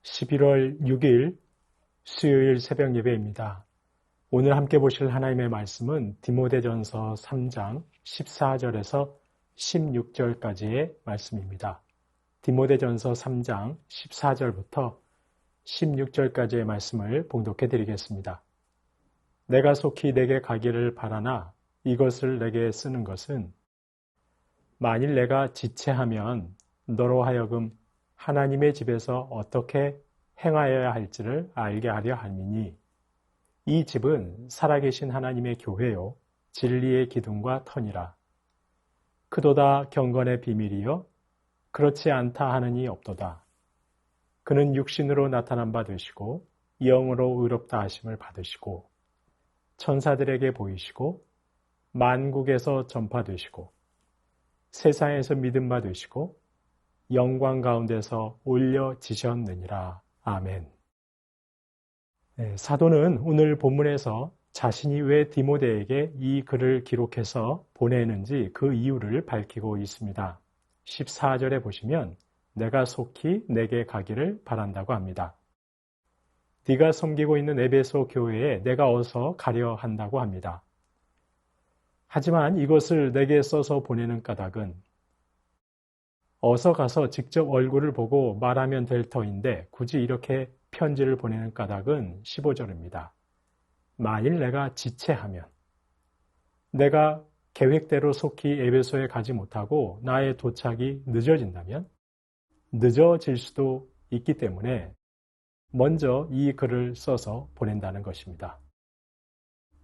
11월 6일 수요일 새벽 예배입니다. 오늘 함께 보실 하나님의 말씀은 디모데전서 3장 14절에서 16절까지의 말씀입니다. 디모데전서 3장 14절부터 16절까지의 말씀을 봉독해 드리겠습니다. 내가 속히 내게 가기를 바라나 이것을 내게 쓰는 것은 만일 내가 지체하면 너로 하여금 하나님의 집에서 어떻게 행하여야 할지를 알게 하려 함이니 이 집은 살아계신 하나님의 교회요 진리의 기둥과 터니라. 그도다 경건의 비밀이요 그렇지 않다 하느니 없도다. 그는 육신으로 나타난 바 되시고 영으로 의롭다 하심을 받으시고 천사들에게 보이시고 만국에서 전파되시고 세상에서 믿음 바 되시고 영광 가운데서 올려지셨느니라. 아멘. 사도는 오늘 본문에서 자신이 왜 디모데에게 이 글을 기록해서 보내는지 그 이유를 밝히고 있습니다. 14절에 보시면 내가 속히 내게 가기를 바란다고 합니다. 네가 섬기고 있는 에베소 교회에 내가 어서 가려 한다고 합니다. 하지만 이것을 내게 써서 보내는 까닭은 어서 가서 직접 얼굴을 보고 말하면 될 터인데 굳이 이렇게 편지를 보내는 까닭은 15절입니다. 만일 내가 지체하면, 내가 계획대로 속히 에베소에 가지 못하고 나의 도착이 늦어진다면 늦어질 수도 있기 때문에 먼저 이 글을 써서 보낸다는 것입니다.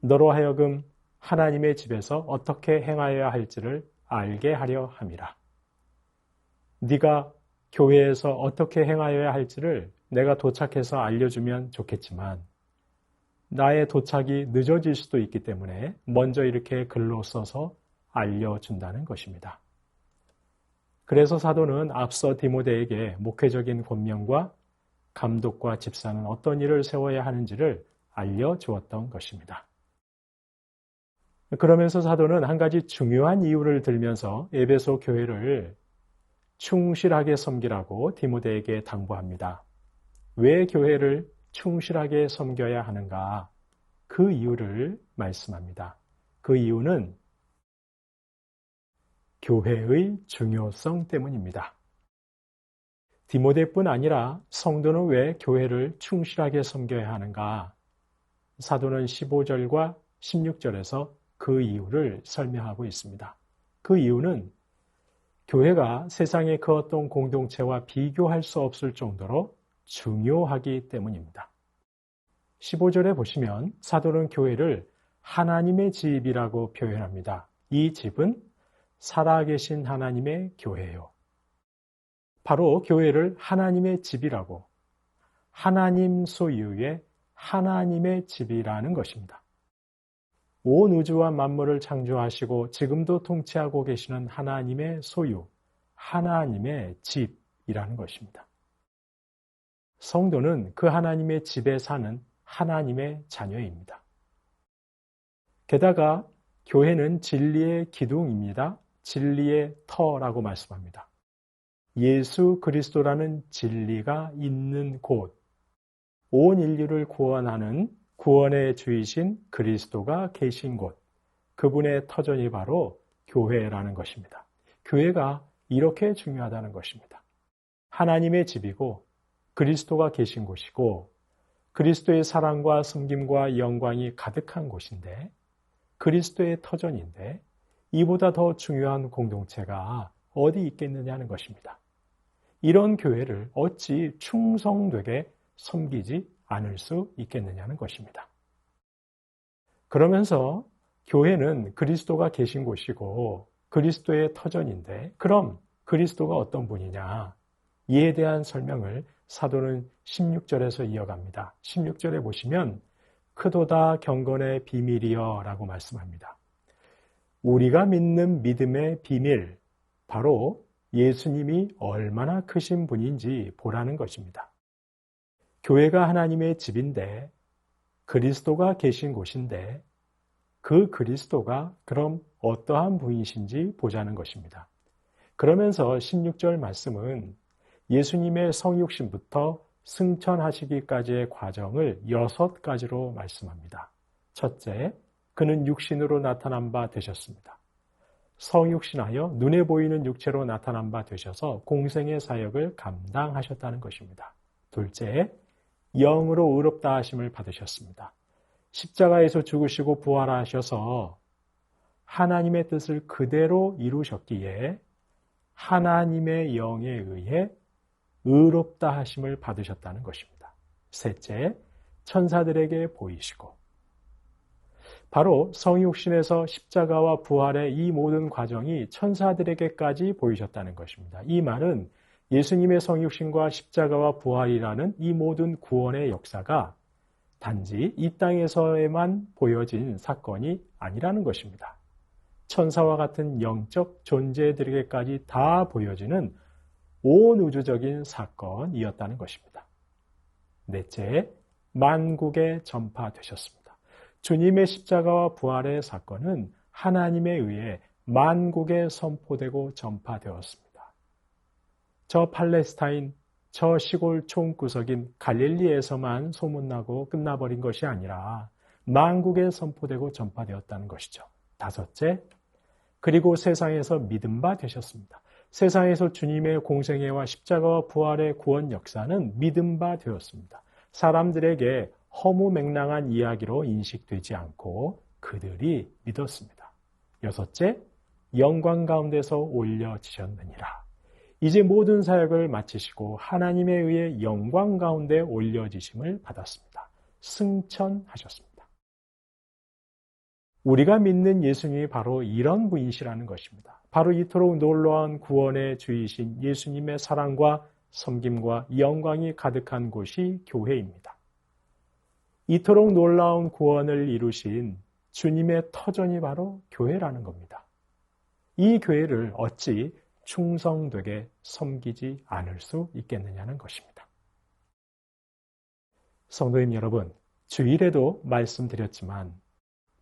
너로 하여금 하나님의 집에서 어떻게 행하여야 할지를 알게 하려 함이라. 네가 교회에서 어떻게 행하여야 할지를 내가 도착해서 알려주면 좋겠지만 나의 도착이 늦어질 수도 있기 때문에 먼저 이렇게 글로 써서 알려준다는 것입니다. 그래서 사도는 앞서 디모데에게 목회적인 권면과 감독과 집사는 어떤 일을 세워야 하는지를 알려주었던 것입니다. 그러면서 사도는 한 가지 중요한 이유를 들면서 에베소 교회를 충실하게 섬기라고 디모데에게 당부합니다. 왜 교회를 충실하게 섬겨야 하는가? 그 이유를 말씀합니다. 그 이유는 교회의 중요성 때문입니다. 디모데뿐 아니라 성도는 왜 교회를 충실하게 섬겨야 하는가? 사도는 15절과 16절에서 그 이유를 설명하고 있습니다. 그 이유는 교회가 세상의 그 어떤 공동체와 비교할 수 없을 정도로 중요하기 때문입니다. 15절에 보시면 사도는 교회를 하나님의 집이라고 표현합니다. 이 집은 살아계신 하나님의 교회예요. 바로 교회를 하나님의 집이라고, 하나님 소유의 하나님의 집이라는 것입니다. 온 우주와 만물을 창조하시고 지금도 통치하고 계시는 하나님의 소유, 하나님의 집이라는 것입니다. 성도는 그 하나님의 집에 사는 하나님의 자녀입니다. 게다가 교회는 진리의 기둥입니다. 진리의 터라고 말씀합니다. 예수 그리스도라는 진리가 있는 곳, 온 인류를 구원하는 구원의 주이신 그리스도가 계신 곳, 그분의 터전이 바로 교회라는 것입니다. 교회가 이렇게 중요하다는 것입니다. 하나님의 집이고 그리스도가 계신 곳이고 그리스도의 사랑과 섬김과 영광이 가득한 곳인데 그리스도의 터전인데 이보다 더 중요한 공동체가 어디 있겠느냐는 것입니다. 이런 교회를 어찌 충성되게 섬기지 않을 수 있겠느냐는 것입니다. 그러면서 교회는 그리스도가 계신 곳이고 그리스도의 터전인데 그럼 그리스도가 어떤 분이냐? 이에 대한 설명을 사도는 16절에서 이어갑니다. 16절에 보시면 크도다 경건의 비밀이여 라고 말씀합니다. 우리가 믿는 믿음의 비밀, 바로 예수님이 얼마나 크신 분인지 보라는 것입니다. 교회가 하나님의 집인데 그리스도가 계신 곳인데 그 그리스도가 그럼 어떠한 분이신지 보자는 것입니다. 그러면서 16절 말씀은 예수님의 성육신부터 승천하시기까지의 과정을 6가지로 말씀합니다. 첫째, 그는 육신으로 나타난 바 되셨습니다. 성육신하여 눈에 보이는 육체로 나타난 바 되셔서 공생의 사역을 감당하셨다는 것입니다. 둘째, 영으로 의롭다 하심을 받으셨습니다. 십자가에서 죽으시고 부활하셔서 하나님의 뜻을 그대로 이루셨기에 하나님의 영에 의해 의롭다 하심을 받으셨다는 것입니다. 셋째, 천사들에게 보이시고 바로 성육신에서 십자가와 부활의 이 모든 과정이 천사들에게까지 보이셨다는 것입니다. 이 말은 예수님의 성육신과 십자가와 부활이라는 이 모든 구원의 역사가 단지 이 땅에서에만 보여진 사건이 아니라는 것입니다. 천사와 같은 영적 존재들에게까지 다 보여지는 온 우주적인 사건이었다는 것입니다. 넷째, 만국에 전파되셨습니다. 주님의 십자가와 부활의 사건은 하나님에 의해 만국에 선포되고 전파되었습니다. 저 팔레스타인, 저 시골 총구석인 갈릴리에서만 소문나고 끝나버린 것이 아니라 만국에 선포되고 전파되었다는 것이죠. 다섯째, 그리고 세상에서 믿음 바 되셨습니다. 세상에서 주님의 공생애와 십자가와 부활의 구원 역사는 믿음 바 되었습니다. 사람들에게 허무맹랑한 이야기로 인식되지 않고 그들이 믿었습니다. 여섯째, 영광 가운데서 올려지셨느니라. 이제 모든 사역을 마치시고 하나님에 의해 영광 가운데 올려지심을 받았습니다. 승천하셨습니다. 우리가 믿는 예수님이 바로 이런 분이시라는 것입니다. 바로 이토록 놀라운 구원의 주이신 예수님의 사랑과 섬김과 영광이 가득한 곳이 교회입니다. 이토록 놀라운 구원을 이루신 주님의 터전이 바로 교회라는 겁니다. 이 교회를 어찌 충성되게 섬기지 않을 수 있겠느냐는 것입니다. 성도님 여러분, 주일에도 말씀드렸지만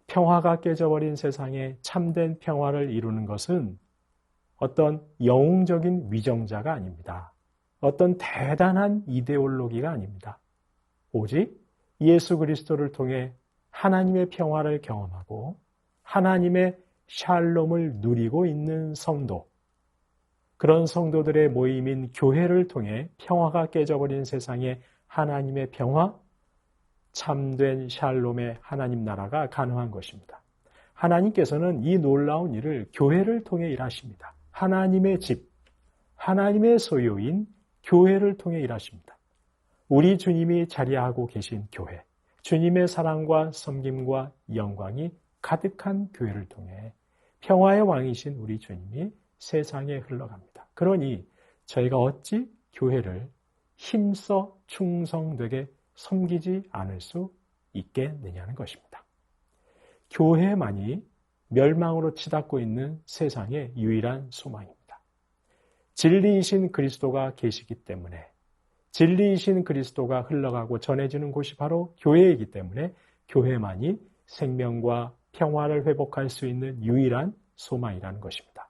평화가 깨져버린 세상에 참된 평화를 이루는 것은 어떤 영웅적인 위정자가 아닙니다. 어떤 대단한 이데올로기가 아닙니다. 오직 예수 그리스도를 통해 하나님의 평화를 경험하고 하나님의 샬롬을 누리고 있는 성도, 그런 성도들의 모임인 교회를 통해 평화가 깨져버린 세상에 하나님의 평화, 참된 샬롬의 하나님 나라가 가능한 것입니다. 하나님께서는 이 놀라운 일을 교회를 통해 일하십니다. 하나님의 집, 하나님의 소유인 교회를 통해 일하십니다. 우리 주님이 자리하고 계신 교회, 주님의 사랑과 섬김과 영광이 가득한 교회를 통해 평화의 왕이신 우리 주님이 세상에 흘러갑니다. 그러니 저희가 어찌 교회를 힘써 충성되게 섬기지 않을 수 있겠느냐는 것입니다. 교회만이 멸망으로 치닫고 있는 세상의 유일한 소망입니다. 진리이신 그리스도가 계시기 때문에, 진리이신 그리스도가 흘러가고 전해지는 곳이 바로 교회이기 때문에 교회만이 생명과 평화를 회복할 수 있는 유일한 소망이라는 것입니다.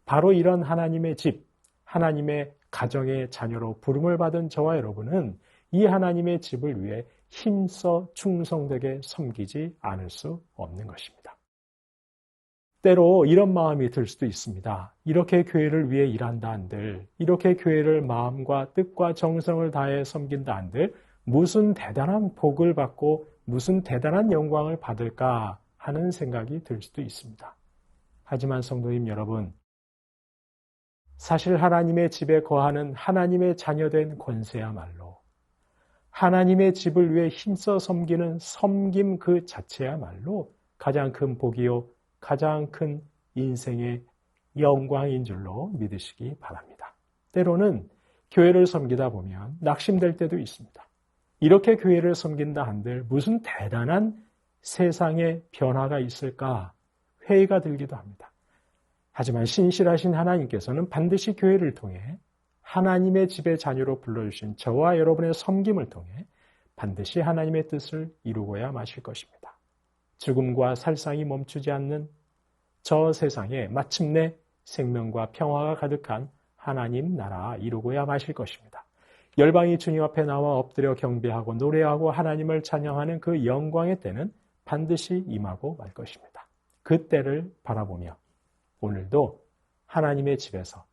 바로 이런 하나님의 집, 하나님의 가정의 자녀로 부름을 받은 저와 여러분은 이 하나님의 집을 위해 힘써 충성되게 섬기지 않을 수 없는 것입니다. 때로 이런 마음이 들 수도 있습니다. 이렇게 교회를 위해 일한다 한들, 이렇게 교회를 마음과 뜻과 정성을 다해 섬긴다 한들 무슨 대단한 복을 받고 무슨 대단한 영광을 받을까 하는 생각이 들 수도 있습니다. 하지만 성도님 여러분, 사실 하나님의 집에 거하는 하나님의 자녀된 권세야말로 하나님의 집을 위해 힘써 섬기는 섬김 그 자체야말로 가장 큰 복이요, 가장 큰 인생의 영광인 줄로 믿으시기 바랍니다. 때로는 교회를 섬기다 보면 낙심될 때도 있습니다. 이렇게 교회를 섬긴다 한들 무슨 대단한 세상의 변화가 있을까 회의가 들기도 합니다. 하지만 신실하신 하나님께서는 반드시 교회를 통해 하나님의 집의 자녀로 불러주신 저와 여러분의 섬김을 통해 반드시 하나님의 뜻을 이루고야 마실 것입니다. 죽음과 살상이 멈추지 않는 저 세상에 마침내 생명과 평화가 가득한 하나님 나라 이루고야 마실 것입니다. 열방이 주님 앞에 나와 엎드려 경배하고 노래하고 하나님을 찬양하는 그 영광의 때는 반드시 임하고 말 것입니다. 그 때를 바라보며 오늘도 하나님의 집에서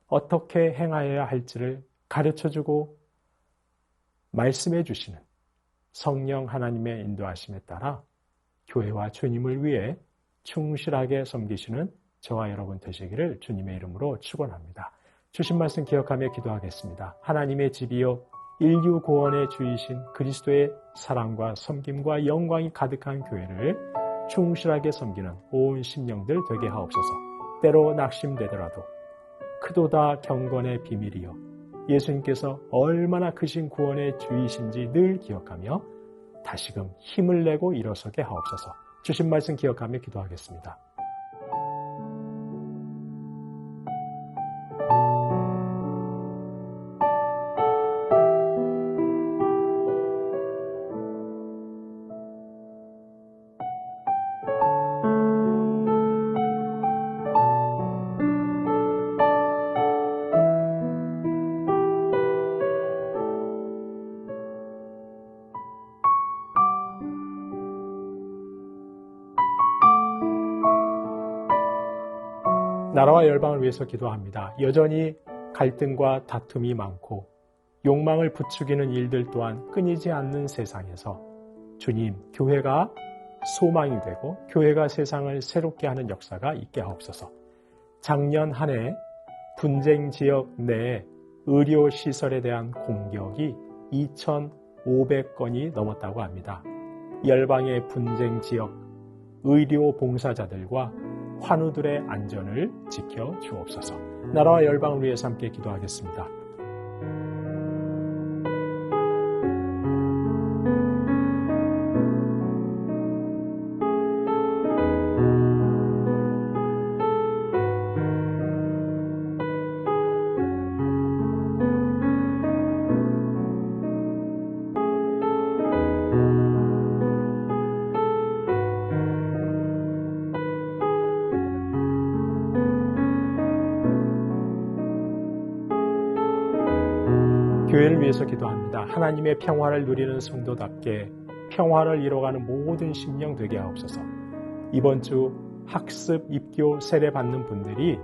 어떻게 행하여야 할지를 가르쳐주고 말씀해 주시는 성령 하나님의 인도하심에 따라 교회와 주님을 위해 충실하게 섬기시는 저와 여러분 되시기를 주님의 이름으로 축원합니다. 주신 말씀 기억하며 기도하겠습니다. 하나님의 집이요 인류 구원의 주이신 그리스도의 사랑과 섬김과 영광이 가득한 교회를 충실하게 섬기는 온 심령들 되게 하옵소서. 때로 낙심되더라도 크도다 경건의 비밀이요 예수님께서 얼마나 크신 구원의 주이신지 늘 기억하며 다시금 힘을 내고 일어서게 하옵소서. 주신 말씀 기억하며 기도하겠습니다. 나라와 열방을 위해서 기도합니다. 여전히 갈등과 다툼이 많고 욕망을 부추기는 일들 또한 끊이지 않는 세상에서 주님, 교회가 소망이 되고 교회가 세상을 새롭게 하는 역사가 있게 하옵소서. 작년 한 해 분쟁 지역 내 의료시설에 대한 공격이 2,500건이 넘었다고 합니다. 열방의 분쟁 지역 의료 봉사자들과 환우들의 안전을 지켜 주옵소서. 나라와 열방을 위해서 함께 기도하겠습니다. 교회를 위해서 기도합니다. 하나님의 평화를 누리는 성도답게 평화를 이뤄가는 모든 심령 되게 하옵소서. 이번 주 학습, 입교, 세례 받는 분들이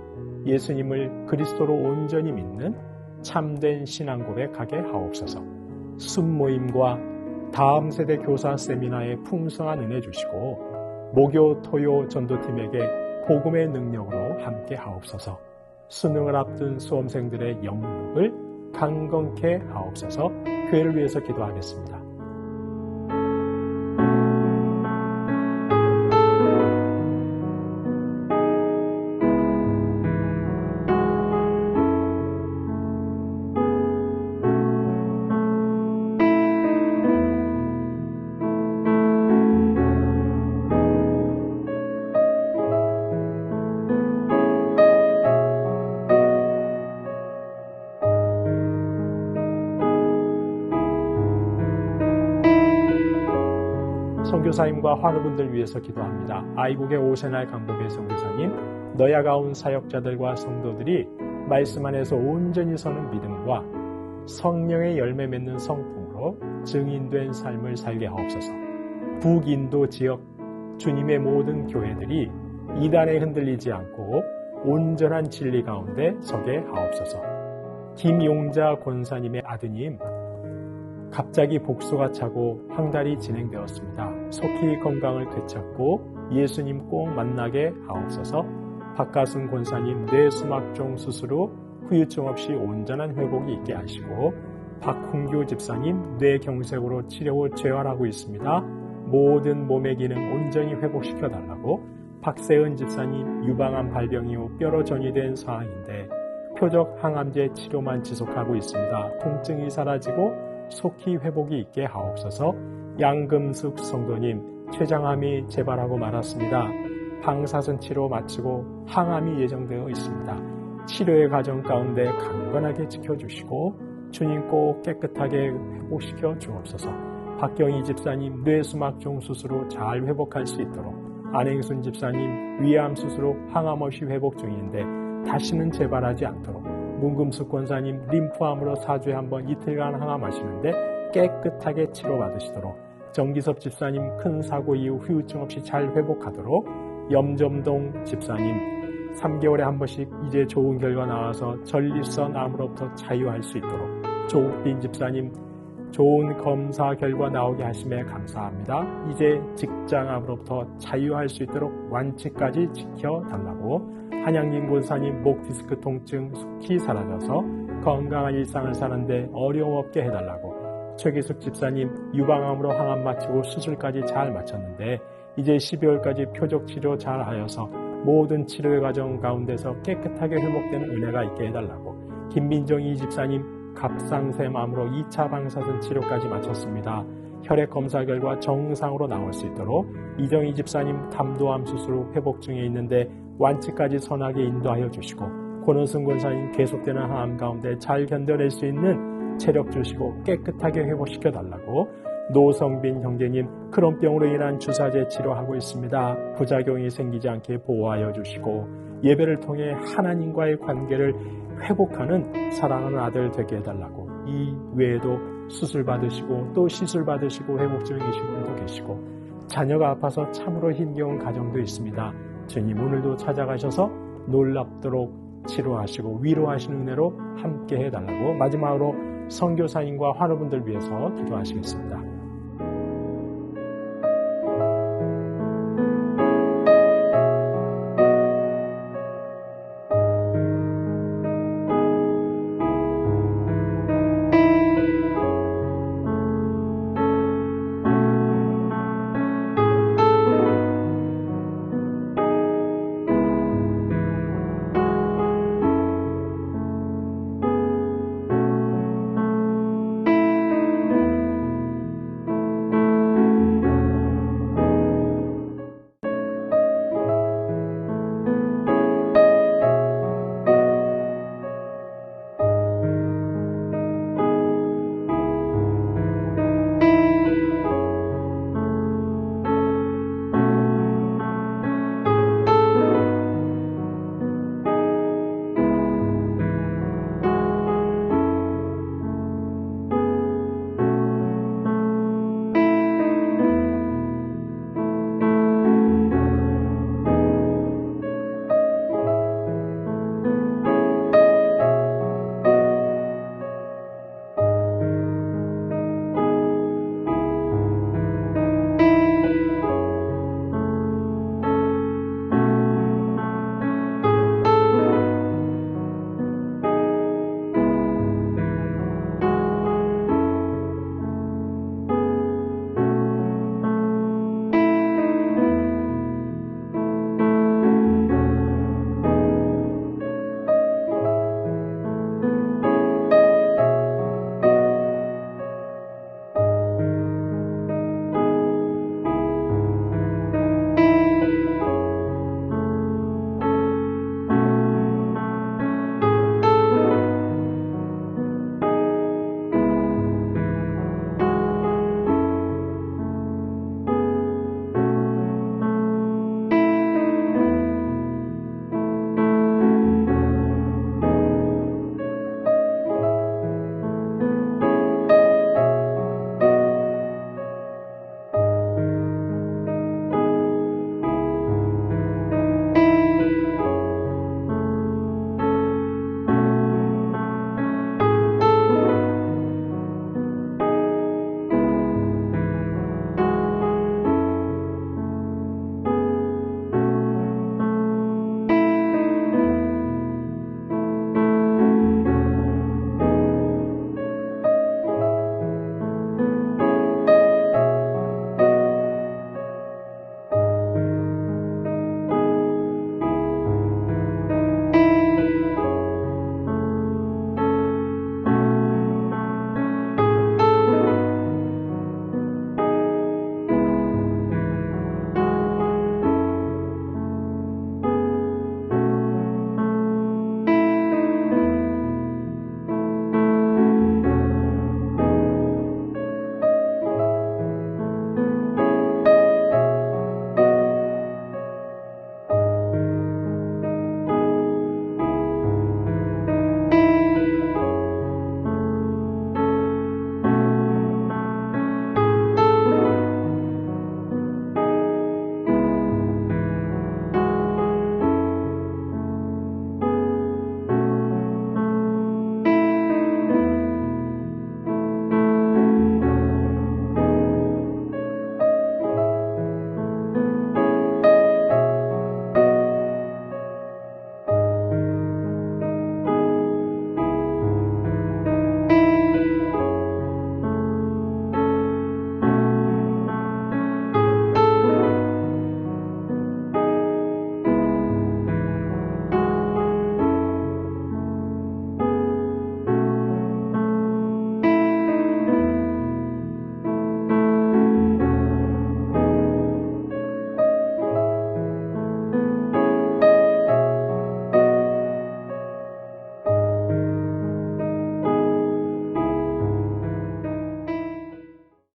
예수님을 그리스도로 온전히 믿는 참된 신앙 고백하게 하옵소서. 순모임과 다음 세대 교사 세미나에 풍성한 은혜 주시고 목요, 토요 전도팀에게 복음의 능력으로 함께 하옵소서. 수능을 앞둔 수험생들의 영육을 강건케 하옵소서. 교회를 위해서 기도하겠습니다. 선교사님과 환우분들 위해서 기도합니다. 아이국의 오세날 강복의 선교사님, 너야가온 사역자들과 성도들이 말씀 안에서 온전히 서는 믿음과 성령의 열매 맺는 성품으로 증인된 삶을 살게 하옵소서. 북인도 지역 주님의 모든 교회들이 이단에 흔들리지 않고 온전한 진리 가운데 서게 하옵소서. 김용자 권사님의 아드님, 갑자기 복수가 차고 황달이 진행되었습니다. 속히 건강을 되찾고 예수님 꼭 만나게 하옵소서. 박가승 권사님 뇌수막종 수술 후 후유증 없이 온전한 회복이 있게 하시고 박홍규 집사님 뇌경색으로 치료 후 재활하고 있습니다. 모든 몸의 기능 온전히 회복시켜달라고 박세은 집사님 유방암 발병 이후 뼈로 전이된 상황인데 표적 항암제 치료만 지속하고 있습니다. 통증이 사라지고 속히 회복이 있게 하옵소서. 양금숙 성도님 췌장암이 재발하고 말았습니다. 방사선 치료 마치고 항암이 예정되어 있습니다. 치료의 과정 가운데 강건하게 지켜주시고 주님 꼭 깨끗하게 회복시켜 주옵소서. 박경희 집사님 뇌수막종 수술 후 잘 회복할 수 있도록 안행순 집사님 위암 수술 후 항암 없이 회복 중인데 다시는 재발하지 않도록 문금숙 권사님 림프암으로 4주에 한 번 이틀간 항암하시는데 깨끗하게 치료받으시도록, 정기섭 집사님 큰 사고 이후 후유증 없이 잘 회복하도록, 염점동 집사님 3개월에 한 번씩 이제 좋은 결과 나와서 전립선 암으로부터 자유할 수 있도록, 조국빈 집사님 좋은 검사 결과 나오게 하심에 감사합니다. 이제 직장암으로부터 자유할 수 있도록 완치까지 지켜달라고, 한양진 권사님 목 디스크 통증 속히 사라져서 건강한 일상을 사는데 어려움 없게 해달라고, 최기숙 집사님 유방암으로 항암 마치고 수술까지 잘 마쳤는데 이제 12월까지 표적 치료 잘 하여서 모든 치료의 과정 가운데서 깨끗하게 회복되는 은혜가 있게 해달라고, 김민정이 집사님 갑상샘암으로 2차 방사선 치료까지 마쳤습니다. 혈액 검사 결과 정상으로 나올 수 있도록, 이정희 집사님 담도암 수술 후 회복 중에 있는데 완치까지 선하게 인도하여 주시고, 권은승 권사님 계속되는 항암 가운데 잘 견뎌낼 수 있는 체력 주시고 깨끗하게 회복시켜 달라고, 노성빈 형제님 크론병으로 인한 주사제 치료하고 있습니다. 부작용이 생기지 않게 보호하여 주시고 예배를 통해 하나님과의 관계를 회복하는 사랑하는 아들 되게 해달라고, 이 외에도 수술 받으시고 또 시술 받으시고 회복 중에 계신 분도 계시고 자녀가 아파서 참으로 힘겨운 가정도 있습니다. 주님 오늘도 찾아가셔서 놀랍도록 치료하시고 위로하시는 은혜로 함께 해달라고, 마지막으로 선교사님과 환우분들 위해서 기도하시겠습니다.